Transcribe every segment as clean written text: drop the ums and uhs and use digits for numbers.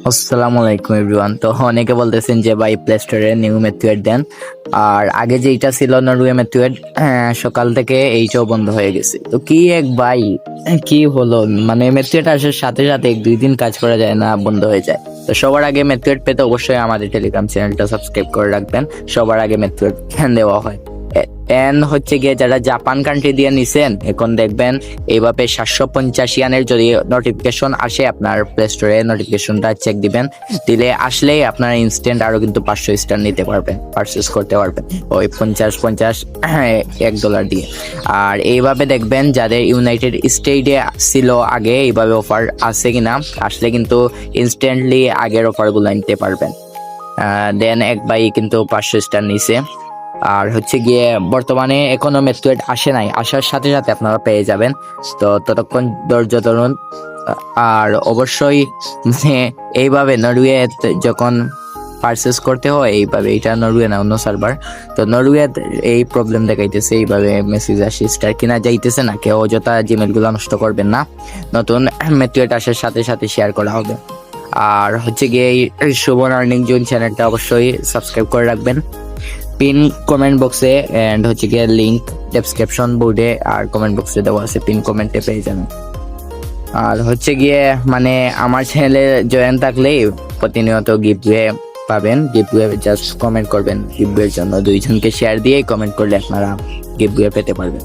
আসসালামু আলাইকুম এভরিওয়ান। তো অনেকে বলতেছেন যে ভাই প্লে স্টোরে নিউ মেথড দেন, আর আগে যেটা ছিল নরওয়ে মেথড, সকাল থেকে এইটাও বন্ধ হয়ে গেছে। তো কি এক ভাই, কি হলো? মানে মেথড আসার সাথে সাথে 1-2 দিন কাজ করা যায় না, বন্ধ হয়ে যায়। তো সবার আগে মেথড পেতে অবশ্যই আমাদের টেলিগ্রাম চ্যানেলটা সাবস্ক্রাইব করে রাখবেন। সবার আগে মেথড দেওয়া হয়। হচ্ছে গিয়ে যারা জাপান কান্ট্রি দিয়ে নিছেন, এখন দেখবেন এইভাবে 750 ইয়ানের যদি নোটিফিকেশন আসে আপনার প্লে স্টোরে, নোটিফিকেশনটা চেক দিবেন। দিলে আসলেই আপনারা ইনস্ট্যান্ট আরো কিন্তু 500 স্টার নিতে পারবেন, পারচেস করতে পারবেন ওই 50 $1 দিয়ে। আর এইভাবে দেখবেন যাদের ইউনাইটেড স্টেটে ছিল আগে, এইভাবে অফার আছে কিনা, আসলে কিন্তু ইনস্ট্যান্টলি আগের অফারগুলো নিতে পারবেন। দেন এক ভাই কিন্তু 500 স্টার নিছে। আর হচ্ছে গিয়ে বর্তমানে এখনো মেথড আসে নাই, আসার সাথে সাথে আপনারা পেয়ে যাবেন। তো ততক্ষণ ধৈর্য ধরুন। আর অবশ্যই মানে এইভাবে নরওয়ে যখন পারচেস করতে হয় এইভাবে, এটা নরওয়ে না অন্য সার্ভার, তো নরওয়ে এই প্রবলেম দেখাইতেছে, এইভাবে মেসেজ আসে স্টার কিনা যাইতেছে না। কেউ অযথা জিমেল গুলো নষ্ট করবেন না, নতুন মেথড আসার সাথে সাথে শেয়ার করা হবে। আর হচ্ছে গিয়ে এই সুবন আর্নিং জোন চ্যানেলটা অবশ্যই সাবস্ক্রাইব করে রাখবেন। পিন কমেন্ট বক্সে এন্ড হচ্ছে গিয়ে লিংক ডেসক্রিপশন বোর্ডে আর কমেন্ট বক্সে দেওয়া আছে, পিন কমেন্টে পেয়ে যাবেন। আর হচ্ছে গিয়ে মানে আমার চ্যানেলে জয়েন থাকলেই প্রতিনিয়ত গিভওয়ে পাবেন। গিভওয়ে জাস্ট কমেন্ট করবেন, গিভওয়ের জন্য 2জনকে শেয়ার দিয়ে কমেন্ট করলে আপনারা গিভওয়ে পেতে পারবেন।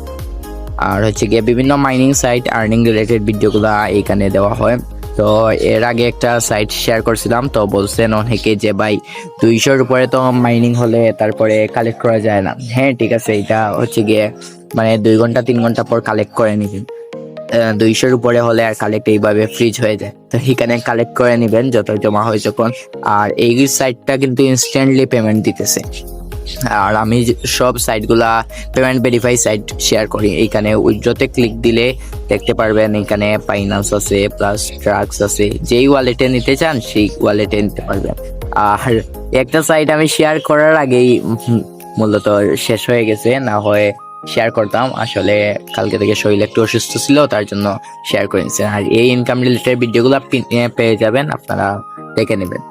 আর হচ্ছে গিয়ে বিভিন্ন মাইনিং সাইট আর্নিং রিলেটেড ভিডিওগুলো এইখানে দেওয়া হয়। তো এর আগে একটা সাইট শেয়ার করছিলাম, তো বলছেন অনেকে যে ভাই 200-র উপরে তো মাইনিং হলে তারপরে কালেক্ট করা যায় না। হ্যাঁ ঠিক আছে, এটা হচ্ছে গিয়ে মানে 2 ঘন্টা 3 ঘন্টা পর কালেক্ট করে নিবেন। 200-র উপরে হলে আর কালেক্ট এইভাবে ফ্রিজ হয়ে যায়, তো এখানে কালেক্ট করে নিবেন যত জমা হয় যখন। আর এই সাইটটা কিন্তু ইনস্ট্যান্টলি পেমেন্ট দিতেছে। আর আমি সব সাইটগুলা পেমেন্ট ভেরিফাই সাইট শেয়ার করি। এইখানে উইথড্রতে ক্লিক দিলে দেখতে পারবেন এখানে ফাইন্যান্স আছে, প্লাস ট্রাক্স আছে। যেই ওয়ালেটে নিতে চান সেই ওয়ালেটে নিতে পারবেন। আর একটা সাইট আমি শেয়ার করার আগেই মূলত শেষ হয়ে গেছে, না হয় শেয়ার করতাম। আসলে কালকে থেকে শরীর একটু অসুস্থ ছিল, তার জন্য শেয়ার করে নিচ্ছি। আর এই ইনকাম রিলেটেড ভিডিওগুলো পেয়ে যাবেন, আপনারা দেখে নেবেন।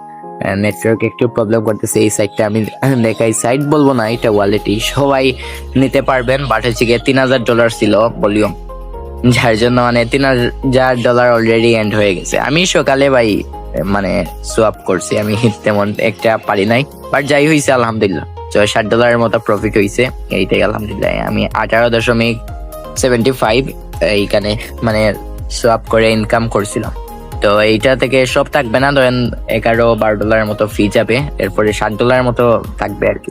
নেটওয়ার্ক একটু প্রবলেম করতেছে, এই সাইটটা আমি দেখাই, সাইট বলবো না, এটা ওয়ালেটই, সবাই নিতে পারবেন। বাট হচ্ছে গিয়ে $3000 ছিল ভলিউম, যার জন্য মানে $3000 অলরেডি এন্ড হয়ে গেছে। আমি সকালে ভাই মানে সোয়াপ করছি, আমি তেমন একটা পারি নাই, বাট যাই হয়েছে আলহামদুলিল্লাহ, $60 মতো প্রফিট হয়েছে। এইটাই আলহামদুলিল্লাহ। আমি 18.75 এইখানে মানে সোয়াপ করে ইনকাম করছিলাম। তো এইটা থেকে সব থাকবে না, ধরেন $11-12 মতো ফি যাবে, এরপরে $60 মতো থাকবে আর কি।